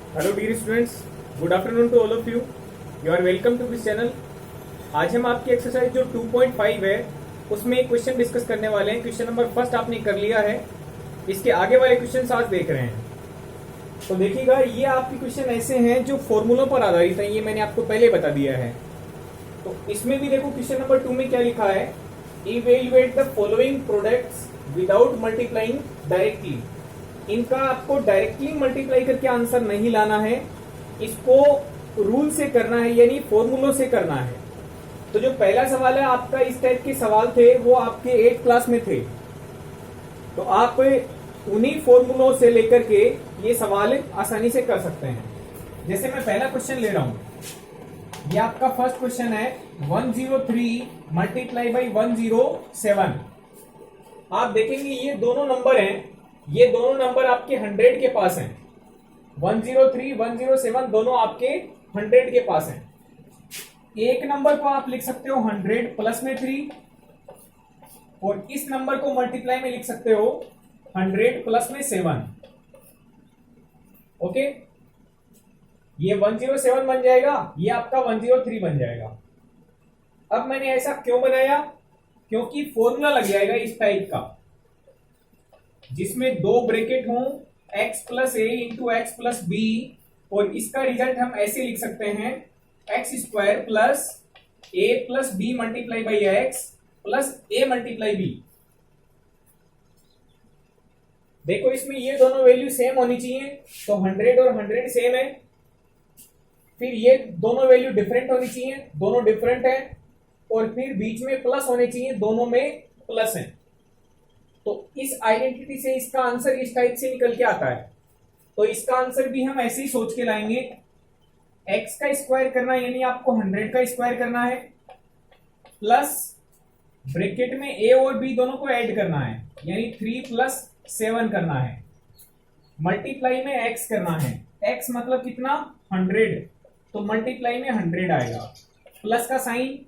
Hello dear students, good afternoon to all of you. You are welcome to this channel. आज हम आपकी exercise जो 2.5 है उसमें एक क्वेश्चन डिस्कस करने वाले हैं। क्वेश्चन नंबर फर्स्ट आपने कर लिया है, इसके आगे वाले क्वेश्चन आज देख रहे हैं। तो देखिएगा, ये आपके क्वेश्चन ऐसे हैं जो फॉर्मूलों पर आधारित है, ये मैंने आपको पहले बता दिया है। तो इसमें भी देखो क्वेश्चन नंबर 2 में क्या लिखा है, evaluate the following products without multiplying directly. इनका आपको डायरेक्टली मल्टीप्लाई करके आंसर नहीं लाना है, इसको रूल से करना है, यानी फॉर्मूलों से करना है। तो जो पहला सवाल है आपका, इस टाइप के सवाल थे वो आपके 8th क्लास में थे, तो आप उन्हीं फॉर्मूलों से लेकर के ये सवाल आसानी से कर सकते हैं। जैसे मैं पहला क्वेश्चन ले रहा हूं, ये आपका फर्स्ट क्वेश्चन है 103 मल्टीप्लाई बाई 107। आप देखेंगे ये दोनों नंबर हैं, ये दोनों नंबर आपके 100 के पास हैं। 103 107 दोनों आपके 100 के पास हैं। एक नंबर को आप लिख सकते हो 100 प्लस में 3, और इस नंबर को मल्टीप्लाई में लिख सकते हो 100 प्लस में 7। ओके, ये 107 बन जाएगा, ये आपका 103 बन जाएगा। अब मैंने ऐसा क्यों बनाया, क्योंकि फॉर्मूला लग जाएगा इस टाइप का जिसमें दो ब्रैकेट हों, x plus a into x plus b, और इसका रिजल्ट हम ऐसे लिख सकते हैं x square plus a plus b multiply by x plus a multiply b. देखो इसमें ये दोनों वैल्यू सेम होनी चाहिए, तो 100 और 100 सेम है। फिर ये दोनों वैल्यू डिफरेंट होनी चाहिए, दोनों डिफरेंट है, और फिर बीच में प्लस होने चाहिए, दोनों में प्लस है। तो इस आइडेंटिटी से इसका आंसर इस टाइप से निकल के आता है। तो इसका आंसर भी हम ऐसे ही सोच के लाएंगे, x का स्क्वायर करना यानी आपको 100 का स्क्वायर करना है, प्लस ब्रैकेट में a और b दोनों को ऐड करना है, यानी 3 प्लस 7 करना है, मल्टीप्लाई में x करना है। x मतलब कितना, 100, तो मल्टीप्लाई में 100 आएगा, प्लस का sign,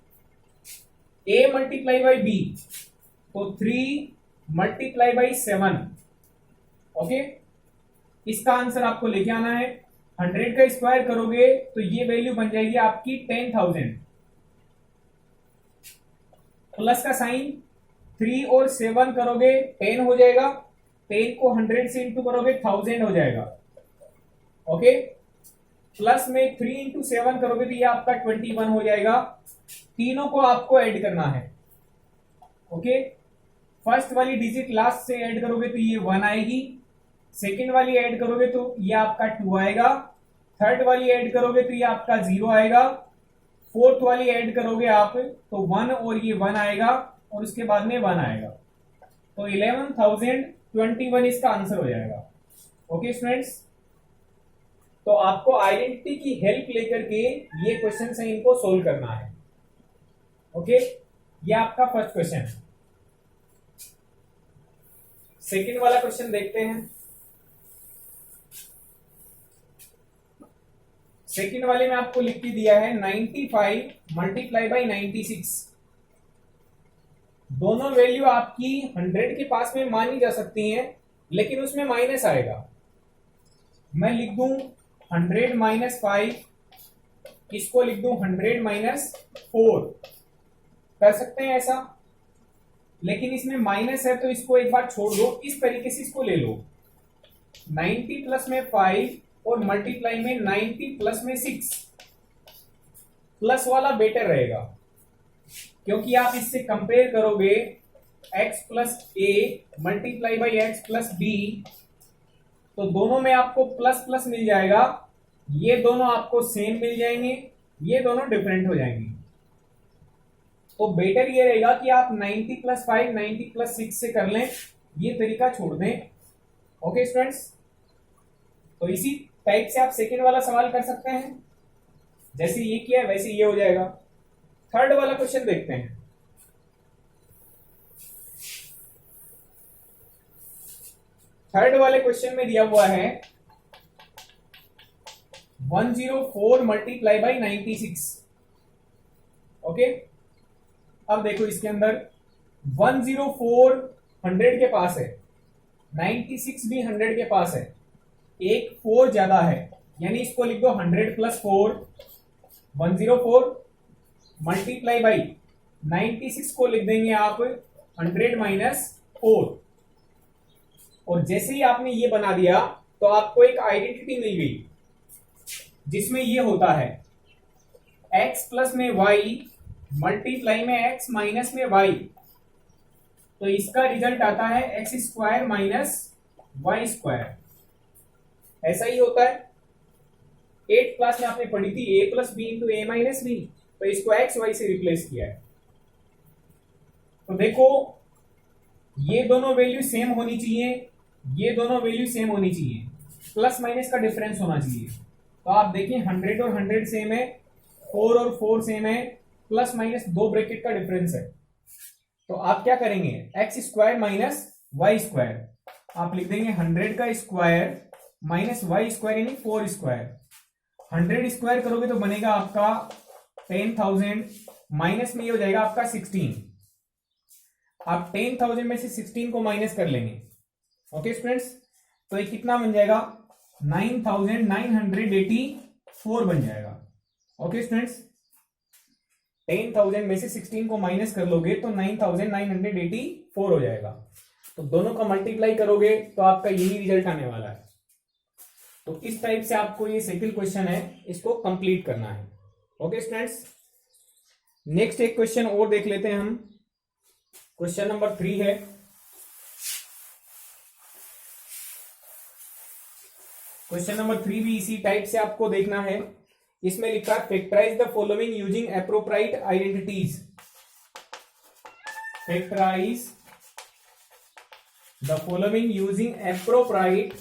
a multiply by b, तो 3 मल्टीप्लाई बाई 7। ओके, इसका आंसर आपको लेके आना है। 100 का स्क्वायर करोगे तो ये वैल्यू बन जाएगी आपकी 10,000, प्लस का साइन, 3 और 7 करोगे 10 हो जाएगा, 10 को 100 से इंटू करोगे 1000 हो जाएगा। ओके, प्लस में 3 इंटू 7 करोगे तो ये आपका 21 हो जाएगा। तीनों को आपको ऐड करना है। ओके, फर्स्ट वाली डिजिट लास्ट से ऐड करोगे तो ये 1 आएगी, सेकंड वाली ऐड करोगे तो ये आपका 2 आएगा, थर्ड वाली ऐड करोगे तो ये आपका 0 आएगा, फोर्थ वाली ऐड करोगे आप तो 1 और ये 1 आएगा, और उसके बाद में 1 आएगा, तो 11,021 इसका आंसर हो जाएगा। ओके स्टूडेंट्स, तो आपको आइडेंटिटी की हेल्प लेकर के ये क्वेश्चन है इनको सोल्व करना है। ओके, ये आपका फर्स्ट क्वेश्चन है। सेकंड वाला क्वेश्चन देखते हैं। सेकंड वाले में आपको लिख के दिया है 95 मल्टीप्लाई बाई 96। दोनों वैल्यू आपकी 100 के पास में मानी जा सकती हैं, लेकिन उसमें माइनस आएगा। मैं लिख दूं 100 माइनस 5, इसको लिख दूं 100 माइनस 4, कर सकते हैं ऐसा, लेकिन इसमें माइनस है तो इसको एक बार छोड़ दो, इस तरीके से इसको ले लो, 90 प्लस में 5 और मल्टीप्लाई में 90 प्लस में 6। प्लस वाला बेटर रहेगा, क्योंकि आप इससे कंपेयर करोगे x plus a multiply by x plus b, तो दोनों में आपको प्लस प्लस मिल जाएगा, ये दोनों आपको सेम मिल जाएंगे, ये दोनों डिफरेंट हो जाएंगे। तो बेटर ये रहेगा कि आप 90 प्लस 5 90 प्लस 6 से कर लें, ये तरीका छोड़ दें। ओके स्टूडेंट्स, तो इसी टाइप से आप सेकेंड वाला सवाल कर सकते हैं, जैसे ये किया वैसे ये हो जाएगा। थर्ड वाला क्वेश्चन देखते हैं। थर्ड वाले क्वेश्चन में दिया हुआ है 104 मल्टीप्लाई बाई 96। ओके, अब देखो इसके अंदर 104 100 के पास है, 96 भी 100 के पास है, एक 4 ज्यादा है, यानी इसको लिख दो 100 प्लस 4 104 मल्टीप्लाई बाई 96 को लिख देंगे आप 100 माइनस 4। और जैसे ही आपने ये बना दिया तो आपको एक आइडेंटिटी मिल गई जिसमें ये होता है x प्लस में y मल्टीप्लाई में x माइनस में y। तो इसका रिजल्ट आता है x square minus y square. ऐसा ही होता है, 8th क्लास में आपने पढ़ी थी a plus b into a minus b, तो इसको एक्स वाई से रिप्लेस किया है। तो देखो ये दोनों वैल्यू सेम होनी चाहिए, ये दोनों वैल्यू सेम होनी चाहिए, प्लस माइनस का डिफरेंस होना चाहिए। तो आप देखिए 100 और 100 सेम है, 4 और 4 सेम है, प्लस माइनस 2 ब्रैकेट का डिफरेंस है। तो आप क्या करेंगे, x square minus y square, आप लिख देंगे 100 का स्क्वायर माइनस वाई स्क्वायर यानी 4 स्क्वायर। 100 स्क्वायर करोगे तो बनेगा आपका 10,000 माइनस में ये हो जाएगा आपका 16। आप 10,000 में से 16 को माइनस कर लेंगे। ओके स्टूडेंट्स, तो ये कितना बन जाएगा 9,984 बन जाएगा। ओके स्टूडेंट्स, 10,000 में से 16 को माइनस कर लोगे तो 9,984 हो जाएगा। तो दोनों का मल्टीप्लाई करोगे तो आपका यही रिजल्ट आने वाला है। तो इस टाइप से आपको ये सेकंड क्वेश्चन है, इसको कंप्लीट करना है। ओके स्टूडेंट्स, नेक्स्ट एक क्वेश्चन और देख लेते हैं हम। क्वेश्चन नंबर 3 है। क्वेश्चन नंबर 3 भी इसी टाइप से आपको देखना है। इसमें लिखा है factorise the following using appropriate identities. Factorise the following using appropriate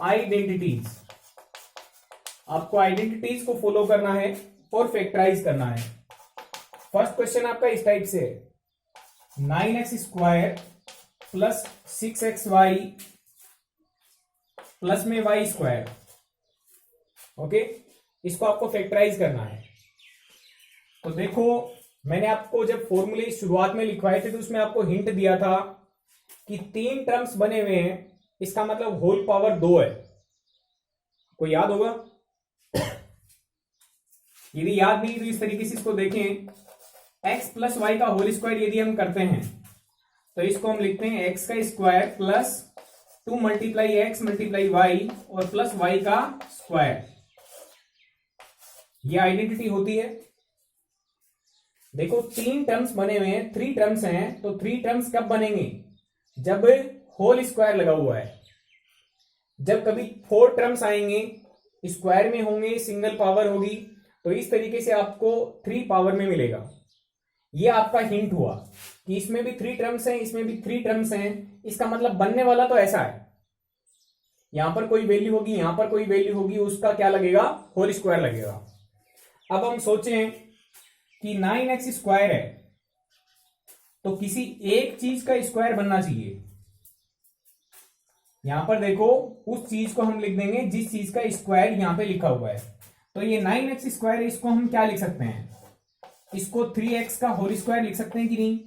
identities. आपको आइडेंटिटीज को फॉलो करना है और फैक्टराइज करना है। फर्स्ट क्वेश्चन आपका इस टाइप से है, 9x square plus 6xy plus में y स्क्वायर। ओके, इसको आपको फैक्टराइज करना है। तो देखो मैंने आपको जब फॉर्मूले शुरुआत में लिखवाए थे तो उसमें आपको हिंट दिया था कि 3 टर्म्स बने हुए हैं, इसका मतलब होल पावर 2 है। कोई याद होगा? यदि याद नहीं तो इस तरीके से इसको देखें, x प्लस वाई का होल स्क्वायर यदि हम करते हैं तो इसको हम लिखते हैं x का square plus 2 multiply x multiply y और प्लस वाई का स्क्वायर। ये आइडेंटिटी होती है। देखो 3 टर्म्स बने हुए हैं, 3 टर्म्स हैं, तो 3 टर्म्स कब बनेंगे, जब होल स्क्वायर लगा हुआ है। जब कभी 4 टर्म्स आएंगे स्क्वायर में होंगे, सिंगल पावर होगी, तो इस तरीके से आपको 3 पावर में मिलेगा। ये आपका हिंट हुआ कि इसमें भी 3 टर्म्स हैं, इसमें भी 3 टर्म्स हैं। इसका मतलब बनने वाला तो ऐसा है, यहां पर कोई वैल्यू होगी, यहां पर कोई वैल्यू होगी, उसका क्या लगेगा, होल स्क्वायर लगेगा। अब हम सोचें कि 9x स्क्वायर है तो किसी एक चीज का स्क्वायर बनना चाहिए। यहां पर देखो उस चीज को हम लिख देंगे जिस चीज का स्क्वायर यहां पे लिखा हुआ है। तो ये 9x स्क्वायर, इसको हम क्या लिख सकते हैं, इसको 3x का होल स्क्वायर लिख सकते हैं कि नहीं?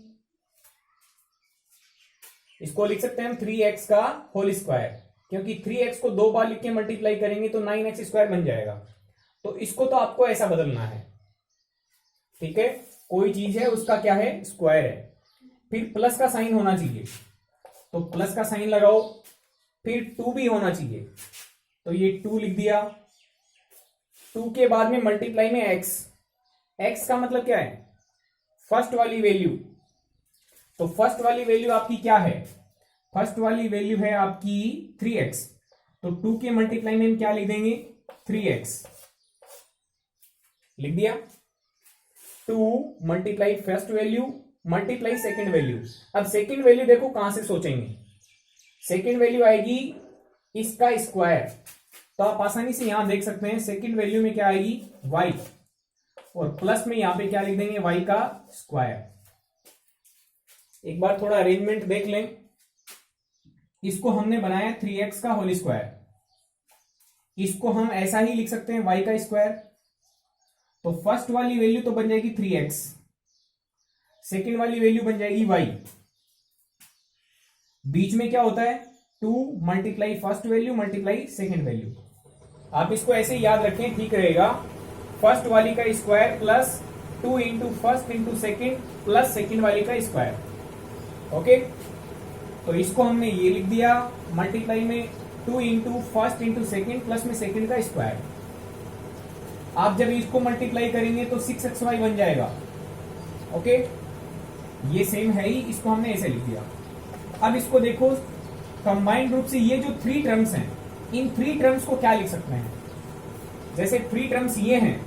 इसको लिख सकते हैं हम 3x का होल स्क्वायर, क्योंकि 3x को 2 बार लिख के मल्टीप्लाई करेंगे तो 9x स्क्वायर बन जाएगा। तो इसको तो आपको ऐसा बदलना है, ठीक है। कोई चीज है उसका क्या है, स्क्वायर है, फिर प्लस का साइन होना चाहिए, तो प्लस का साइन लगाओ, फिर 2 भी होना चाहिए, तो ये 2 लिख दिया। 2 के बाद में मल्टीप्लाई में x, x का मतलब क्या है, फर्स्ट वाली वैल्यू। तो फर्स्ट वाली वैल्यू आपकी क्या है, फर्स्ट वाली वैल्यू है आपकी 3x, तो 2 के मल्टीप्लाई में हम क्या लिख देंगे, 3x लिख दिया। 2 multiply first value multiply second value. अब सेकेंड वैल्यू देखो कहां से सोचेंगे, सेकेंड वैल्यू आएगी इसका स्क्वायर, तो आप आसानी से यहां देख सकते हैं सेकेंड वैल्यू में क्या आएगी, y, और प्लस में यहां पे क्या लिख देंगे, y का स्क्वायर। एक बार थोड़ा अरेंजमेंट देख लें, इसको हमने बनाया 3x का होल स्क्वायर, इसको हम ऐसा ही लिख सकते हैं y का स्क्वायर। तो फर्स्ट वाली वैल्यू तो बन जाएगी 3x, सेकेंड वाली वैल्यू बन जाएगी y, बीच में क्या होता है 2 multiply first value multiply second value. आप इसको ऐसे ही याद रखें, ठीक रहेगा। फर्स्ट वाली का square plus 2 into first into second plus second वाली का स्क्वायर। ओके, तो इसको हमने ये लिख दिया मल्टीप्लाई में 2 into first into second plus में सेकेंड का स्क्वायर। आप जब इसको मल्टीप्लाई करेंगे तो 6xy बन जाएगा। ओके, ये सेम है ही, इसको हमने ऐसे लिख दिया। अब इसको देखो कंबाइंड रूप से, ये जो 3 टर्म्स हैं, इन 3 टर्म्स को क्या लिख सकते हैं? जैसे 3 टर्म्स ये हैं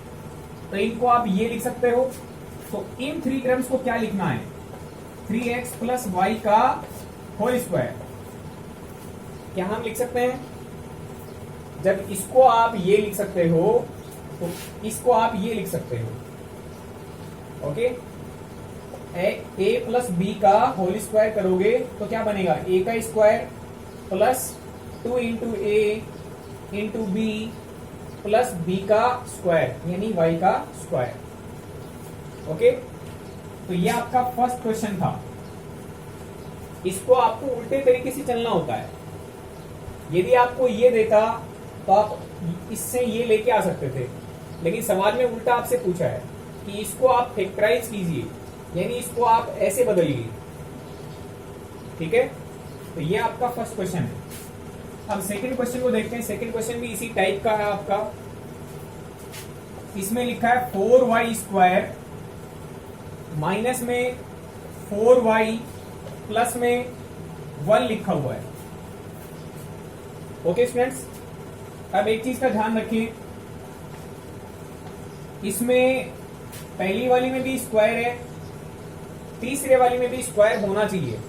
तो इनको आप ये लिख सकते हो। तो इन 3 टर्म्स को क्या लिखना है? 3x प्लस वाई का होल स्क्वायर। क्या हम लिख सकते हैं? जब इसको आप ये लिख सकते हो तो इसको आप ये लिख सकते हो। ओके, ए प्लस बी का होल स्क्वायर करोगे तो क्या बनेगा? ए का स्क्वायर प्लस 2 इंटू ए इंटू बी प्लस बी का स्क्वायर यानी वाई का स्क्वायर। ओके, तो ये आपका फर्स्ट क्वेश्चन था। इसको आपको उल्टे तरीके से चलना होता है। यदि आपको ये देता तो आप इससे ये लेके आ सकते थे, लेकिन सवाल में उल्टा आपसे पूछा है कि इसको आप फैक्टराइज कीजिए, यानी इसको आप ऐसे बदलिए। ठीक है, तो ये आपका फर्स्ट क्वेश्चन है। अब सेकंड क्वेश्चन को देखते हैं। सेकंड क्वेश्चन भी इसी टाइप का है आपका। इसमें लिखा है 4y स्क्वायर माइनस में 4y प्लस में 1 लिखा हुआ है। ओके स्टूडेंट्स, अब एक चीज का ध्यान रखिए, इसमें पहली वाली में भी स्क्वायर है, तीसरे वाली में भी स्क्वायर होना चाहिए,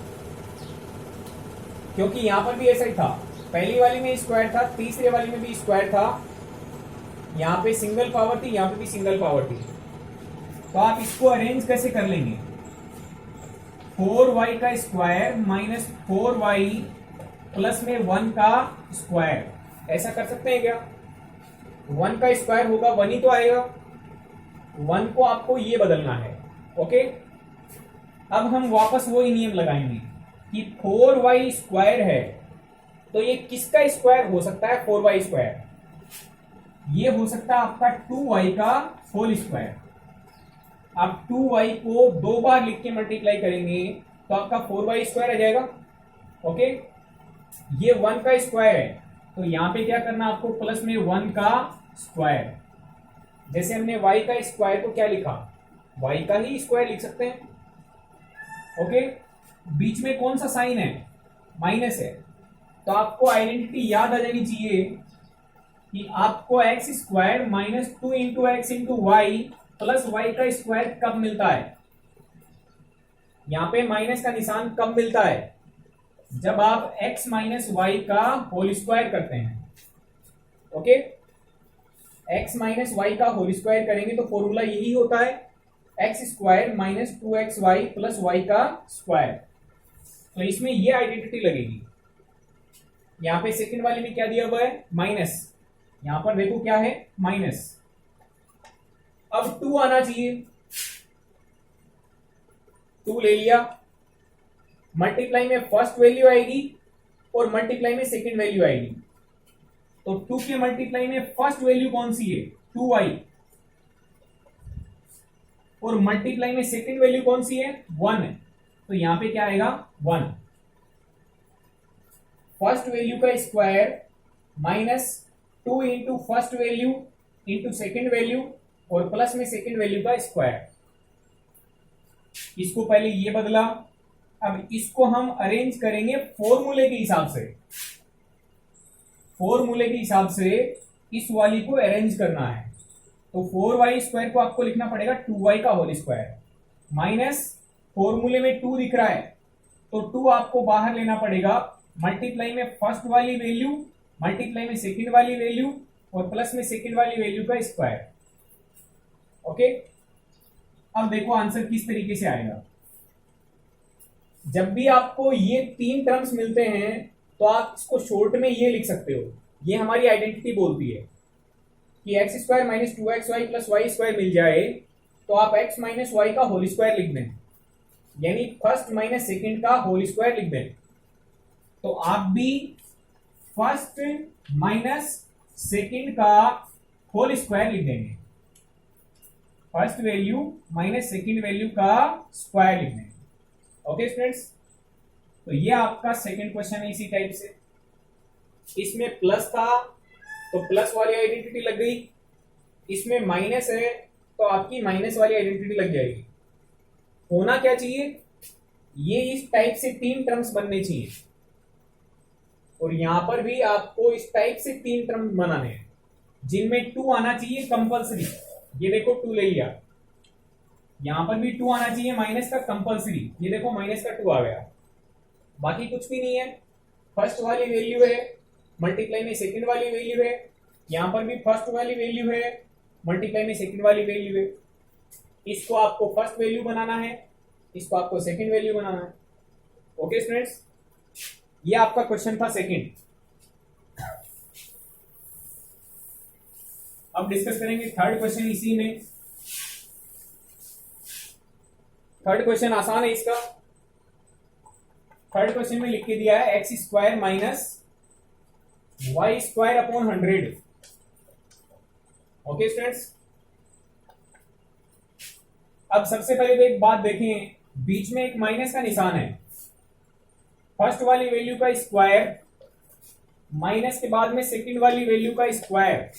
क्योंकि यहां पर भी ऐसा ही था। पहली वाली में स्क्वायर था, तीसरे वाली में भी स्क्वायर था। यहां पे सिंगल पावर थी, यहां पे भी सिंगल पावर थी। तो आप इसको अरेंज कैसे कर लेंगे? 4y का स्क्वायर माइनस 4y प्लस में 1 का स्क्वायर, ऐसा कर सकते हैं क्या? 1 का स्क्वायर होगा 1 ही तो आएगा। 1 को आपको ये बदलना है। ओके, अब हम वापस वही नियम लगाएंगे कि 4y स्क्वायर है तो ये किसका स्क्वायर हो सकता है? 4y square. ये हो सकता है आपका 2y का होल स्क्वायर। आप 2y को 2 बार लिख के मल्टीप्लाई करेंगे तो आपका 4y स्क्वायर आ जाएगा। ओके, ये 1 का स्क्वायर है तो यहां पे क्या करना आपको? प्लस में 1 का स्क्वायर। जैसे हमने y का स्क्वायर को क्या लिखा? y का ही स्क्वायर लिख सकते हैं। ओके, बीच में कौन सा साइन है? माइनस है। तो आपको आइडेंटिटी याद आ जानी चाहिए कि आपको x square minus 2 into x into y plus y का स्क्वायर कब मिलता है? यहां पे माइनस का निशान कब मिलता है? जब आप x माइनस वाई का होल स्क्वायर करते हैं। ओके, x माइनस वाई का होल स्क्वायर करेंगे तो फॉर्मूला यही होता है, x square minus 2xy plus y का स्क्वायर। तो इसमें ये आइडेंटिटी लगेगी। यहां पे सेकंड वाले में क्या दिया हुआ है? माइनस। यहां पर देखो क्या है? माइनस। अब 2 आना चाहिए, 2 ले लिया। मल्टीप्लाई में फर्स्ट वैल्यू आएगी और मल्टीप्लाई में सेकंड वैल्यू आएगी। तो 2 के मल्टीप्लाई में फर्स्ट वैल्यू कौन सी है? 2y। और मल्टीप्लाई में सेकंड वैल्यू कौन सी है? 1 है। तो यहां पे क्या आएगा? 1। फर्स्ट वैल्यू का square minus 2 into first value into second value और प्लस में सेकेंड वैल्यू का स्क्वायर। इसको पहले ये बदला, अब इसको हम अरेंज करेंगे फॉर्मूले के हिसाब से। फॉर्मूले के हिसाब से इस वाली को अरेंज करना है। तो 4y स्क्वायर को आपको लिखना पड़ेगा 2y का होल स्क्वायर माइनस फॉर्मूले में 2 दिख रहा है तो 2 आपको बाहर लेना पड़ेगा। मल्टीप्लाई में फर्स्ट वाली वैल्यू, मल्टीप्लाई में सेकंड वाली वैल्यू और प्लस में सेकंड वाली वैल्यू का स्क्वायर। ओके, अब देखो आंसर किस तरीके से आएगा। जब भी आपको ये 3 टर्म्स मिलते हैं तो आप इसको शॉर्ट में ये लिख सकते हो। ये हमारी आइडेंटिटी बोलती है कि x square minus 2xy plus y square मिल जाए तो आप x माइनस वाई का होल स्क्वायर लिख दें, यानी फर्स्ट माइनस सेकंड का होल स्क्वायर लिख दें। तो आप भी फर्स्ट माइनस सेकंड का होल स्क्वायर लिख देंगे, first value minus second value का स्क्वायर लिख देंगे। ओके स्टूडेंट्स, तो ये आपका सेकंड क्वेश्चन है इसी टाइप से। इसमें प्लस था तो प्लस वाली आइडेंटिटी लग गई, इसमें माइनस है तो आपकी माइनस वाली आइडेंटिटी लग जाएगी। होना क्या चाहिए, ये इस टाइप से 3 टर्म्स बनने चाहिए और यहां पर भी आपको इस टाइप से 3 टर्म बनाने हैं जिनमें 2 आना चाहिए कंपलसरी। ये देखो 2 ले लिया, यहां पर भी 2 आना चाहिए माइनस का कंपलसरी, ये देखो माइनस का 2 आ गया। बाकी कुछ भी नहीं है, फर्स्ट वाली वैल्यू है मल्टीप्लाई में सेकंड वाली वैल्यू है, यहां पर भी फर्स्ट वाली वैल्यू है मल्टीप्लाई में सेकंड वाली वैल्यू है। इसको आपको फर्स्ट वैल्यू बनाना है, इसको आपको सेकंड वैल्यू बनाना है। ओके स्टूडेंट्स, ये आपका क्वेश्चन था सेकंड। अब डिस्कस करेंगे थर्ड क्वेश्चन इसी में। थर्ड क्वेश्चन आसान है इसका। थर्ड क्वेश्चन में लिख के दिया है x square minus y square upon 100। Okay students, अब सबसे पहले तो एक बात देखें, बीच में एक माइनस का निशान है, फर्स्ट वाली वैल्यू का स्क्वायर माइनस के बाद में सेकंड वाली वैल्यू का स्क्वायर,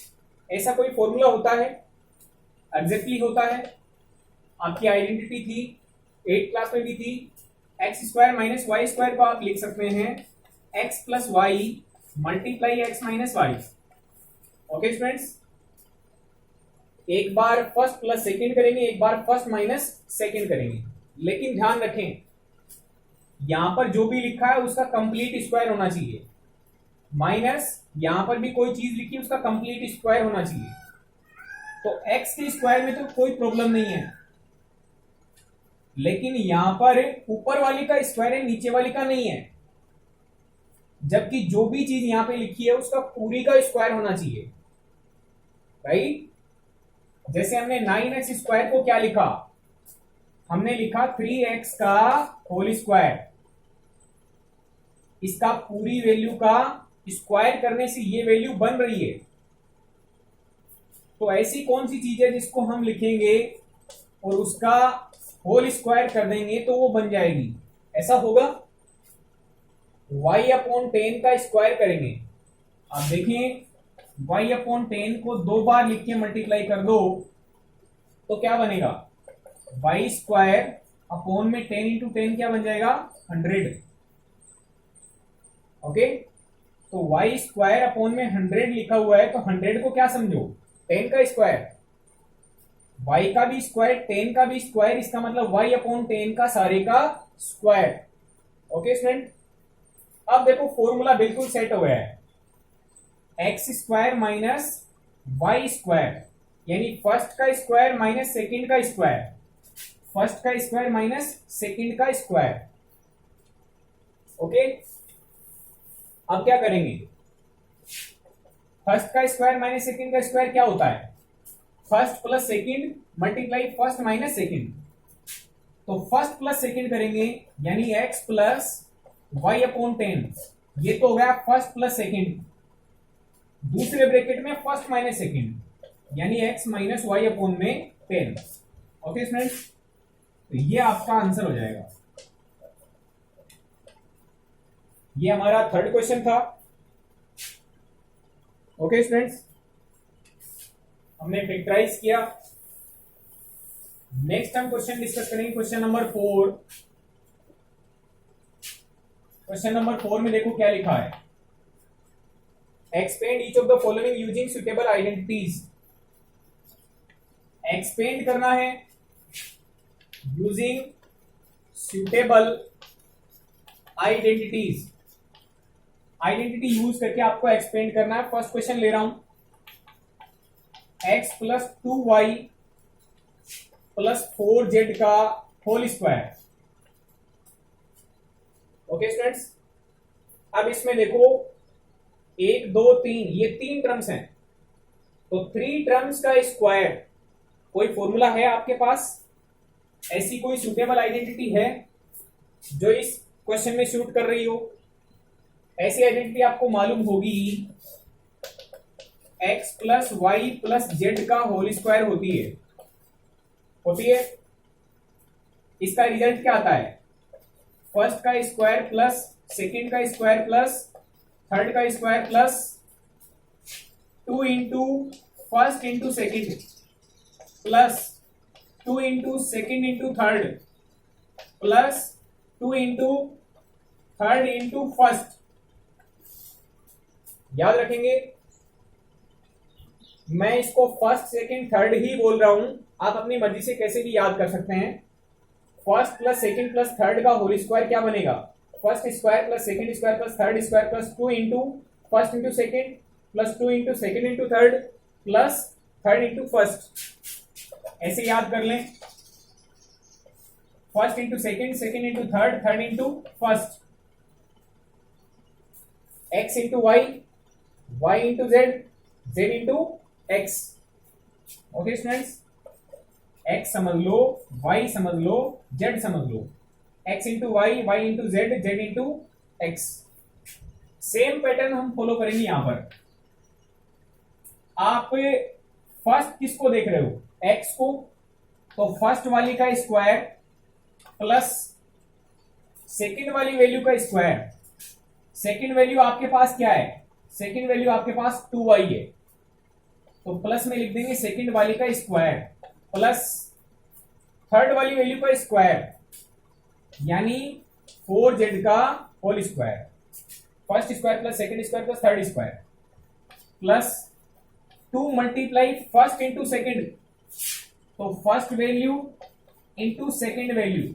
ऐसा कोई फॉर्मूला होता है? एग्जैक्टली होता है, आपकी आइडेंटिटी थी, 8th क्लास में भी थी। X square minus y square को आप लिख सकते हैं x plus y multiply x minus y. Okay students, एक बार फर्स्ट प्लस सेकंड करेंगे, एक बार फर्स्ट माइनस सेकंड करेंगे, लेकिन ध्यान रखें यहां पर जो भी लिखा है उसका कंप्लीट स्क्वायर होना चाहिए, माइनस यहां पर भी कोई चीज लिखी उसका कंप्लीट स्क्वायर होना चाहिए। तो एक्स के स्क्वायर में तो कोई प्रॉब्लम नहीं है, लेकिन यहां पर ऊपर वाली का स्क्वायर है नीचे वाली का नहीं है, जबकि जो भी चीज यहां पे लिखी है उसका पूरी का स्क्वायर होना चाहिए। राइट, जैसे हमने 9x स्क्वायर को क्या लिखा, हमने लिखा 3x का होल स्क्वायर, इसका पूरी वैल्यू का स्क्वायर करने से ये वैल्यू बन रही है। तो ऐसी कौन सी चीज है जिसको हम लिखेंगे और उसका होल स्क्वायर कर देंगे तो वो बन जाएगी? ऐसा होगा, y अपॉन 10 का स्क्वायर करेंगे, आप देखें y अपॉन 10 को 2 बार लिख के मल्टीप्लाई कर दो तो क्या बनेगा, y स्क्वायर अपॉन में 10 इंटू 10 क्या बन जाएगा, 100। ओके, तो y स्क्वायर अपॉन में 100 लिखा हुआ है तो 100 को क्या समझो, 10 का स्क्वायर, y का भी स्क्वायर 10 का भी स्क्वायर, इसका मतलब y अपॉन 10 का सारे का स्क्वायर। ओके स्टूडेंट, अब देखो फॉर्मूला बिल्कुल सेट हो गया है, x square minus y square, यानी फर्स्ट का स्क्वायर माइनस सेकंड का स्क्वायर, फर्स्ट का स्क्वायर माइनस सेकंड का स्क्वायर। ओके, अब क्या करेंगे, फर्स्ट का स्क्वायर माइनस सेकंड का स्क्वायर क्या होता है, first plus second multiply first minus second. तो फर्स्ट प्लस सेकंड करेंगे यानी एक्स प्लस वाई अपॉन 10, ये तो हो गया फर्स्ट प्लस सेकंड, दूसरे ब्रैकेट में फर्स्ट माइनस सेकंड यानी एक्स माइनस वाई अपॉन में 10। ओके स्टूडेंट्स, तो ये आपका आंसर हो जाएगा। ये हमारा थर्ड क्वेश्चन था। ओके स्टूडेंट्स, हमने फैक्टराइज किया। नेक्स्ट हम क्वेश्चन डिस्कस करेंगे, क्वेश्चन नंबर 4। क्वेश्चन नंबर 4 में देखो क्या लिखा है, expand each of the following using suitable identities. Expand करना है using suitable identities, identity use करके आपको एक्सपेंड करना है। फर्स्ट क्वेश्चन ले रहा हूं, x plus 2y plus 4z का होल स्क्वायर। ओके स्टूडेंट्स, अब इसमें देखो 1 2 3 ये 3 टर्म्स हैं, तो 3 टर्म्स का स्क्वायर, कोई फॉर्मूला है आपके पास, ऐसी कोई सुटेबल आइडेंटिटी है जो इस क्वेश्चन में शूट कर रही हो? ऐसी आइडेंटिटी आपको मालूम होगी, x plus y plus z का होल स्क्वायर होती है। इसका रिजल्ट क्या आता है? फर्स्ट का स्क्वायर प्लस सेकेंड का स्क्वायर प्लस थर्ड का square plus 2 into first into second plus 2 into second into third plus 2 into third into first. याद रखेंगे, मैं इसको फर्स्ट सेकेंड थर्ड ही बोल रहा हूं, आप अपनी मर्जी से कैसे भी याद कर सकते हैं। First plus second plus third का होल स्क्वायर क्या बनेगा? First square plus second square plus third square plus 2 into first into second plus 2 into second into third plus third into first. ऐसे याद कर लें, first into second, second into third, third into first. X into y, y into z, z into x. Okay students, x समझ लो, y समझ लो, z समझ लो। X into y, y into z, z into x. Same pattern हम follow करेंगे यहां पर। आप फर्स्ट किसको देख रहे हो? एक्स को। तो फर्स्ट वाली का स्क्वायर प्लस सेकेंड वाली वैल्यू का स्क्वायर। सेकेंड वैल्यू आपके पास क्या है? सेकेंड वैल्यू आपके पास 2y है, तो प्लस में लिख देंगे सेकेंड वाली का स्क्वायर प्लस थर्ड वाली वैल्यू का स्क्वायर, यानी 4z का whole square. First square plus second square plus third square plus 2 multiply first into second, तो first value into second value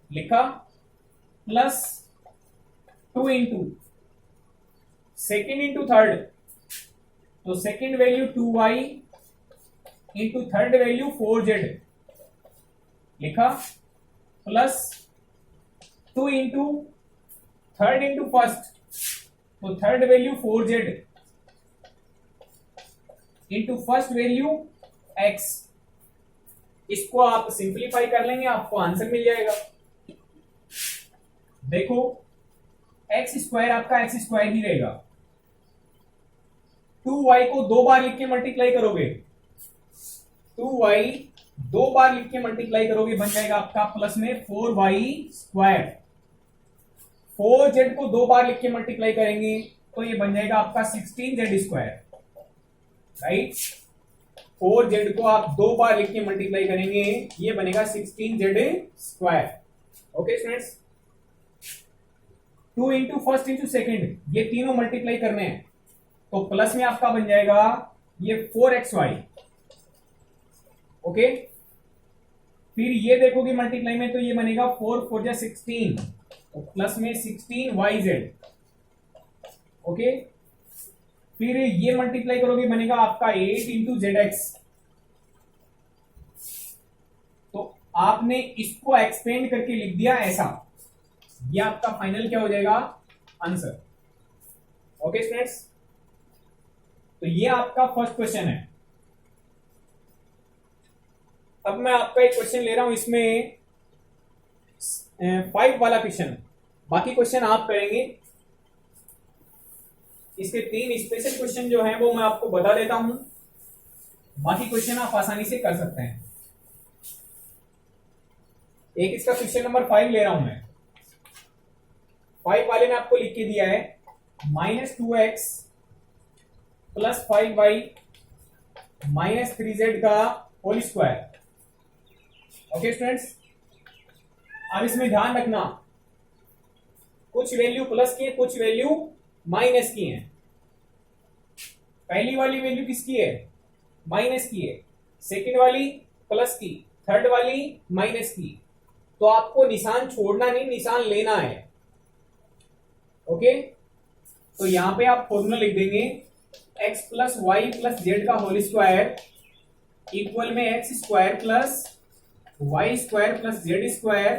लिखा, plus 2 into second into third, तो second value 2y into third value 4z लिखा, plus 2 into third into first, तो third value 4z into first value x। इसको आप simplify कर लेंगे, आपको आंसर मिल जाएगा। देखो, एक्स स्क्वायर आपका एक्स स्क्वायर ही रहेगा। 2y को 2 बार लिख के मल्टीप्लाई करोगे, 2y 2 बार लिख के मल्टीप्लाई करोगे, बन जाएगा आपका प्लस में 4y स्क्वायर। 4z को 2 बार लिख के मल्टीप्लाई करेंगे तो ये बन जाएगा आपका 16z स्क्वायर, राइट। 4z को आप 2 बार लिख के मल्टीप्लाई करेंगे, ये बनेगा 16z square. Okay students, 2 into first into second, ये तीनों मल्टीप्लाई करने हैं, तो प्लस में आपका बन जाएगा ये 4xy। ओके, फिर ये देखोगे मल्टीप्लाई में, तो ये बनेगा 4 4 16, तो प्लस में 16yz। ओके, फिर ये मल्टीप्लाई करोगे, बनेगा आपका 8 इंटू zx। तो आपने इसको एक्सपेंड करके लिख दिया ऐसा, ये आपका फाइनल क्या हो जाएगा? आंसर। ओके स्टूडेंट्स, तो ये आपका फर्स्ट क्वेश्चन है। अब मैं आपका एक क्वेश्चन ले रहा हूं, इसमें 5 वाला क्वेश्चन, बाकी क्वेश्चन आप करेंगे। इसके 3 स्पेशल क्वेश्चन जो हैं वो मैं आपको बता देता हूं, बाकी क्वेश्चन आप आसानी से कर सकते हैं। एक इसका क्वेश्चन नंबर 5 ले रहा हूं मैं। 5 वाले ने आपको लिख के दिया है -2x plus 5y minus 3z का होल स्क्वायर। ओके स्टूडेंट्स, अब इसमें ध्यान रखना, कुछ वैल्यू प्लस की है, कुछ वैल्यू माइनस की है। पहली वाली वैल्यू किसकी है? माइनस की है। सेकंड वाली प्लस की, थर्ड वाली माइनस की। तो आपको निशान छोड़ना नहीं, निशान लेना है। ओके, तो यहां पे आप फॉर्मूला लिख देंगे x plus y plus z का होल स्क्वायर इक्वल में x square plus y square plus z square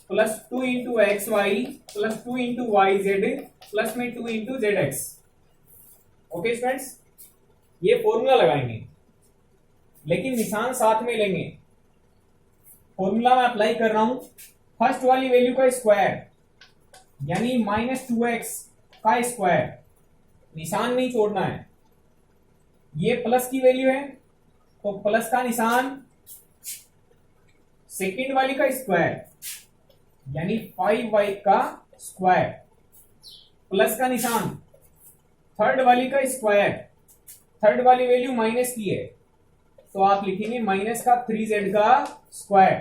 plus 2 into x y plus 2 into y z plus में 2 into z x. Okay students, ये formula लगाएंगे, लेकिन निशान साथ में लेंगे। फॉर्मूला मैं अप्लाई कर रहा हूं, फर्स्ट वाली वैल्यू का स्क्वायर यानी -2x का स्क्वायर, निशान नहीं छोड़ना है। ये प्लस की वैल्यू है तो प्लस का निशान सेकेंड वाली का स्क्वायर यानी 5y का स्क्वायर प्लस का निशान थर्ड वाली का स्क्वायर, थर्ड वाली वैल्यू माइनस की है तो आप लिखेंगे माइनस का 3z का स्क्वायर,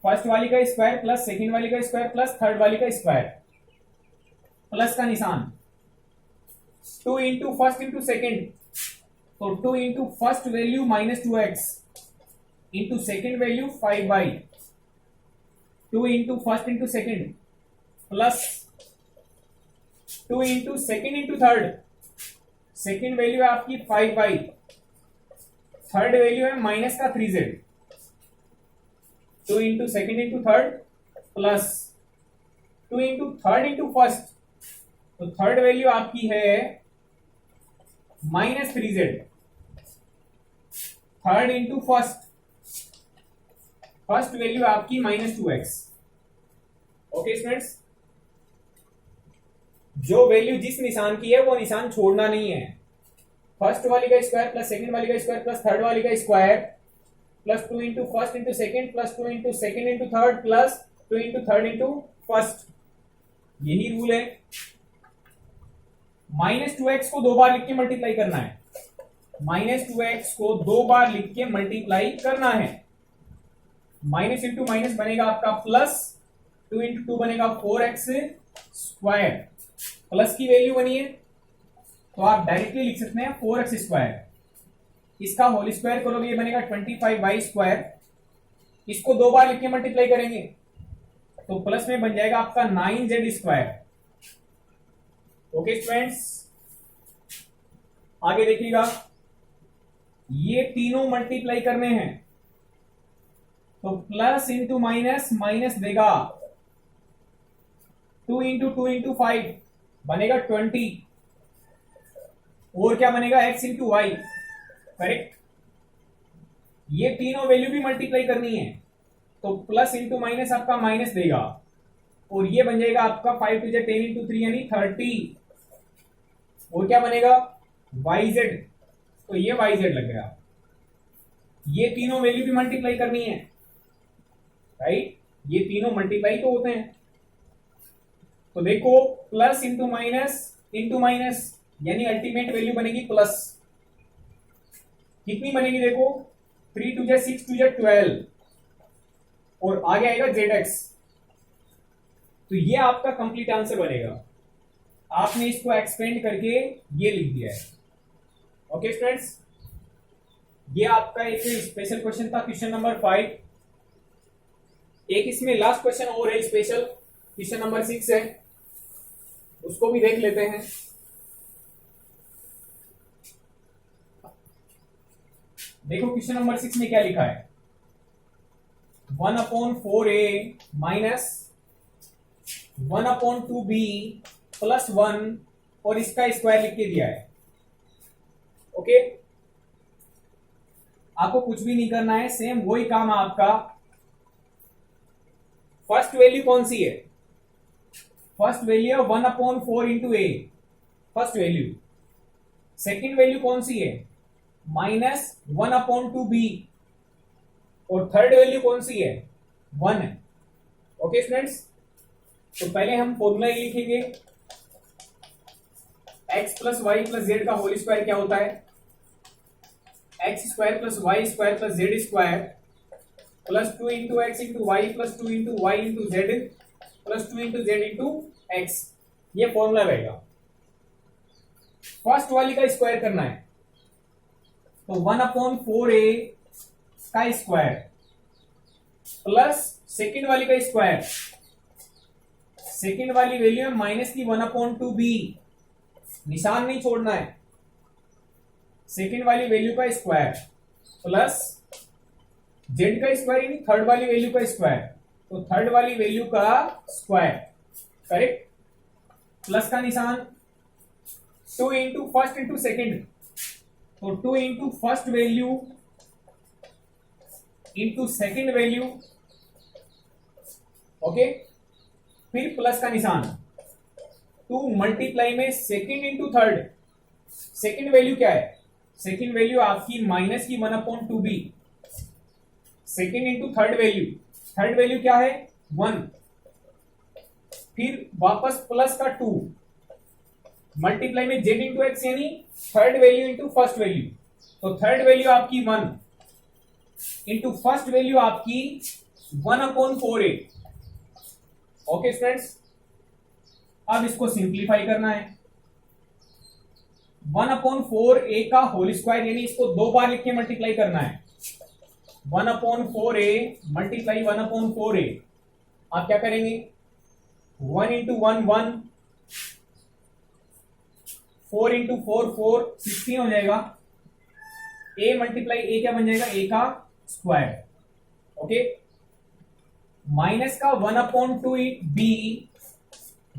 फर्स्ट वाली का स्क्वायर प्लस सेकेंड वाली का स्क्वायर प्लस थर्ड वाली का स्क्वायर प्लस का निशान 2 इंटू फर्स्ट इंटू सेकेंड तो 2 into first value minus 2x into second value 5y, 2 into first into second plus 2 into second into third, second value है आपकी 5y, third value है minus का 3z, 2 into second into third plus 2 into third into first तो third value आपकी है minus 3z, third into first, first value आपकी minus 2x। Okay students, जो value जिस निशान की है वो निशान छोड़ना नहीं है। फर्स्ट वाली का स्क्वायर प्लस सेकंड वाली का स्क्वायर प्लस थर्ड वाली का square plus 2 into first into second plus 2 into second into third plus 2 into third into first, यही रूल है। माइनस 2x को 2 बार लिख के मल्टीप्लाई करना है, माइनस 2x को 2 बार लिख के मल्टीप्लाई करना है। माइनस इंटू माइनस बनेगा आपका प्लस, 2 इंटू 2 बनेगा 4x स्क्वायर, प्लस की वैल्यू बनी है तो आप डायरेक्टली लिख सकते हैं 4x स्क्वायर, इसका होल स्क्वायर करोगे ये बनेगा 25y स्क्वायर, इसको 2 बार लिख के मल्टीप्लाई करेंगे तो प्लस में बन जाएगा आपका 9z स्क्वायर। ओके स्टूडेंट्स, आगे देखिएगा, ये तीनों मल्टीप्लाई करने हैं तो प्लस इंटू माइनस माइनस देगा, 2 इंटू 2 इंटू 5 बनेगा 20 और क्या बनेगा x इंटू वाई, करेक्ट। ये तीनों वैल्यू भी मल्टीप्लाई करनी है तो प्लस इंटू माइनस आपका माइनस देगा और ये बन जाएगा आपका 5 टू 10 इंटू 3 यानी 30 और क्या बनेगा yz, तो ये yz लग गया। ये तीनों वैल्यू भी मल्टीप्लाई करनी है, राइट, ये तीनों मल्टीप्लाई तो होते हैं। तो देखो प्लस इंटू माइनस यानी अल्टीमेट वैल्यू बनेगी प्लस, कितनी बनेगी देखो 3 टू 6 टू 12 और आगे आएगा zx, तो ये आपका कंप्लीट आंसर बनेगा। आपने इसको एक्सपेंड करके ये लिख दिया है। ओके स्टूडेंट्स, ये आपका एक स्पेशल क्वेश्चन था, क्वेश्चन नंबर 5। एक इसमें लास्ट क्वेश्चन और है स्पेशल, क्वेश्चन नंबर 6 है, उसको भी देख लेते हैं। देखो क्वेश्चन नंबर 6 में क्या लिखा है, 1/4a माइनस 1/2b प्लस 1 और इसका स्क्वायर लिख के दिया है। ओके, आपको कुछ भी नहीं करना है, सेम वही काम है आपका। फर्स्ट वैल्यू कौन सी है, फर्स्ट वैल्यू है 1/4 इंटू ए, फर्स्ट वैल्यू। सेकेंड वैल्यू कौन सी है, माइनस 1/2b और थर्ड वैल्यू कौन सी है, 1 है। ओके स्टूडेंट्स, तो पहले हम फॉर्मूला लिखेंगे, x plus y plus z का होल स्क्वायर क्या होता है, x square plus y square plus z square plus 2 into x into y plus 2 into y into z plus 2 into z into x, ये formula रहेगा। First वाली का square करना है तो 1/4a का स्क्वायर प्लस सेकेंड वाली का स्क्वायर, सेकेंड वाली वैल्यू है माइनस की 1/2b, निशान नहीं छोड़ना है, सेकेंड वाली वैल्यू का स्क्वायर प्लस जेड का स्क्वायर यानी थर्ड वाली वैल्यू का स्क्वायर, तो थर्ड वाली वैल्यू का स्क्वायर, करेक्ट। प्लस का निशान 2 इंटू फर्स्ट इंटू सेकेंड, तो 2 into first value into second value, okay. फिर प्लस का निशान 2 मल्टीप्लाई में second into third, second value क्या है? सेकंड वैल्यू आपकी माइनस की 1/2b, second into third value, third value क्या है? 1, फिर वापस प्लस का 2, मल्टीप्लाई में z इंटू एक्स यानी third value into first value, तो थर्ड वैल्यू आपकी 1 इंटू फर्स्ट वैल्यू आपकी 1/4a। ओके स्टूडेंट्स, अब इसको सिंप्लीफाई करना है। 1/4a का होल स्क्वायर यानी इसको 2 बार लिख के मल्टीप्लाई करना है। 1/4a मल्टीप्लाई 1/4a, आप क्या करेंगे? 1 इंटू 1 1, 4 इंटू 4 4, 16 हो जाएगा। a मल्टीप्लाई a क्या बन जाएगा? a का स्क्वायर। ओके, माइनस का 1/2b,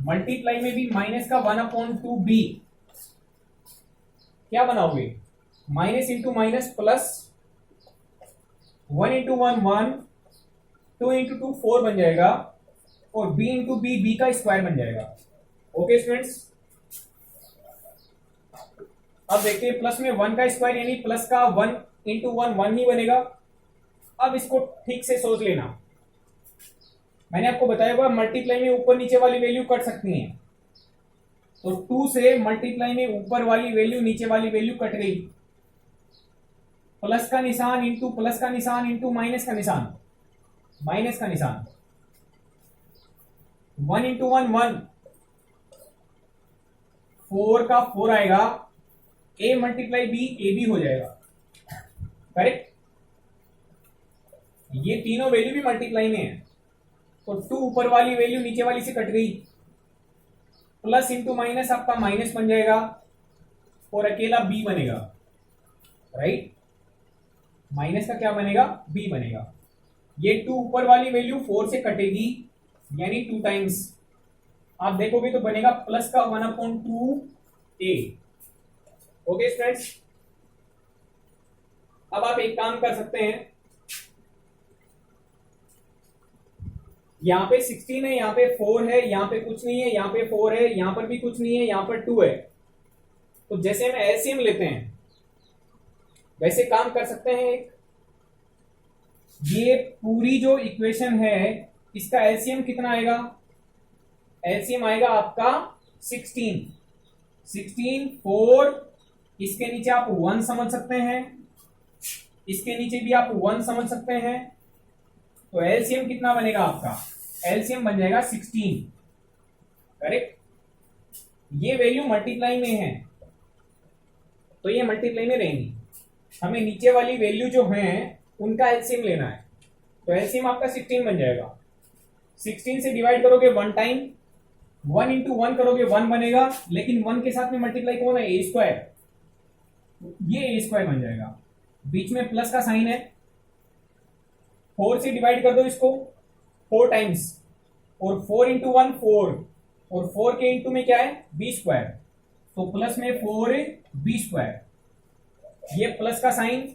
मल्टीप्लाई में भी माइनस का 1/2b, क्या बनाओगे? Minus into minus plus, 1 into 1 1, 2 into 2 4 बन जाएगा, और b इंटू b का स्क्वायर बन जाएगा। ओके स्टूडेंट्स, अब देखिए प्लस में 1 का स्क्वायर यानी प्लस का 1 इंटू 1 1 ही बनेगा। अब इसको ठीक से सोच लेना, मैंने आपको बताया हुआ मल्टीप्लाई में ऊपर नीचे वाली वैल्यू कट सकती है, तो 2 से मल्टीप्लाई में ऊपर वाली वैल्यू नीचे वाली वैल्यू कट गई, प्लस का निशान इंटू प्लस का निशान इंटू माइनस का निशान, माइनस का निशान, 1 इंटू 1 1, 4 का 4 आएगा, a multiply b a b हो जाएगा। करेक्ट, ये तीनों वैल्यू भी मल्टीप्लाई में है, तो 2 ऊपर वाली वैल्यू नीचे वाली से कट गई, प्लस इंटू माइनस आपका माइनस बन जाएगा, और अकेला b बनेगा। राइट, माइनस का क्या बनेगा? b बनेगा। ये 2 ऊपर वाली वैल्यू 4 से कटेगी यानी 2 टाइम्स, आप देखोगे तो बनेगा प्लस का 1/2a। ओके स्टूडेंट्स, अब आप एक काम कर सकते हैं, यहां पे 16 है, यहां पे 4 है, यहां पे कुछ नहीं है, यहां पे 4 है, यहां पर भी कुछ नहीं है, यहां पर 2 है, तो जैसे हम एलसीएम लेते हैं वैसे काम कर सकते हैं। ये पूरी जो इक्वेशन है इसका एलसीएम कितना आएगा? एलसीएम आएगा आपका 16, 16 4, इसके नीचे आप 1 समझ सकते हैं, इसके नीचे भी आप 1 समझ सकते हैं, तो एलसीएम कितना बनेगा आपका? एलसीएम बन जाएगा 16। करेक्ट, ये वैल्यू मल्टीप्लाई में है तो ये मल्टीप्लाई में रहेंगी, हमें नीचे वाली वैल्यू जो है उनका एलसीएम लेना है, तो एलसीएम आपका 16 बन जाएगा। 16 से डिवाइड करोगे 1 टाइम, 1 इंटू 1 करोगे 1 बनेगा, लेकिन 1 के साथ में मल्टीप्लाई कौन है? ए स्क्वायर, ये ए स्क्वायर बन जाएगा, बीच में प्लस का साइन है, 4 से डिवाइड कर दो इसको 4 टाइम्स, और 4 इंटू 1 4, और 4 के इंटू में क्या है? बी स्क्वायर, तो प्लस में 4 बी स्क्वायर, ये प्लस का साइन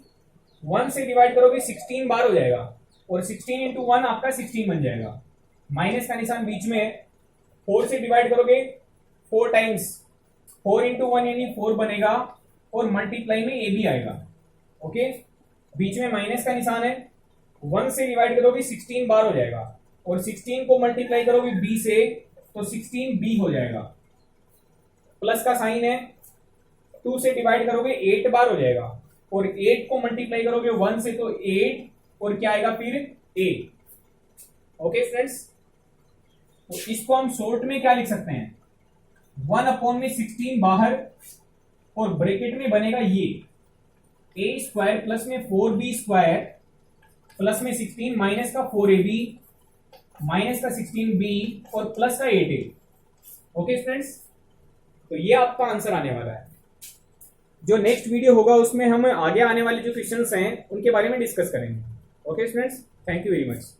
1 से डिवाइड करोगे 16 बार हो जाएगा, और 16 इंटू 1 आपका 16 बन जाएगा, माइनस का निशान बीच में है, 4 से डिवाइड करोगे 4 टाइम्स, 4 इंटू 1 यानी 4 बनेगा, और मल्टीप्लाई में ए भी आएगा। ओके, बीच में माइनस का निशान है, 1 से डिवाइड करोगे 16 बार हो जाएगा, और 16 को मल्टीप्लाई करोगे b से तो 16b हो जाएगा, प्लस का साइन है, 2 से डिवाइड करोगे 8 बार हो जाएगा, और 8 को मल्टीप्लाई करोगे 1 से तो 8, और क्या आएगा फिर? a। ओके फ्रेंड्स, तो इसको हम शॉर्ट में क्या लिख सकते हैं? 1/16 बाहर, और ब्रैकेट में बनेगा ये a स्क्वायर प्लस में 4b स्क्वायर प्लस में 16 माइनस का 4ab माइनस का 16b और प्लस का 8a। ओके फ्रेंड्स, तो ये आपका आंसर आने वाला है। जो नेक्स्ट वीडियो होगा उसमें हम आगे आने वाले जो क्वेश्चंस हैं उनके बारे में डिस्कस करेंगे। Okay friends, thank you very much.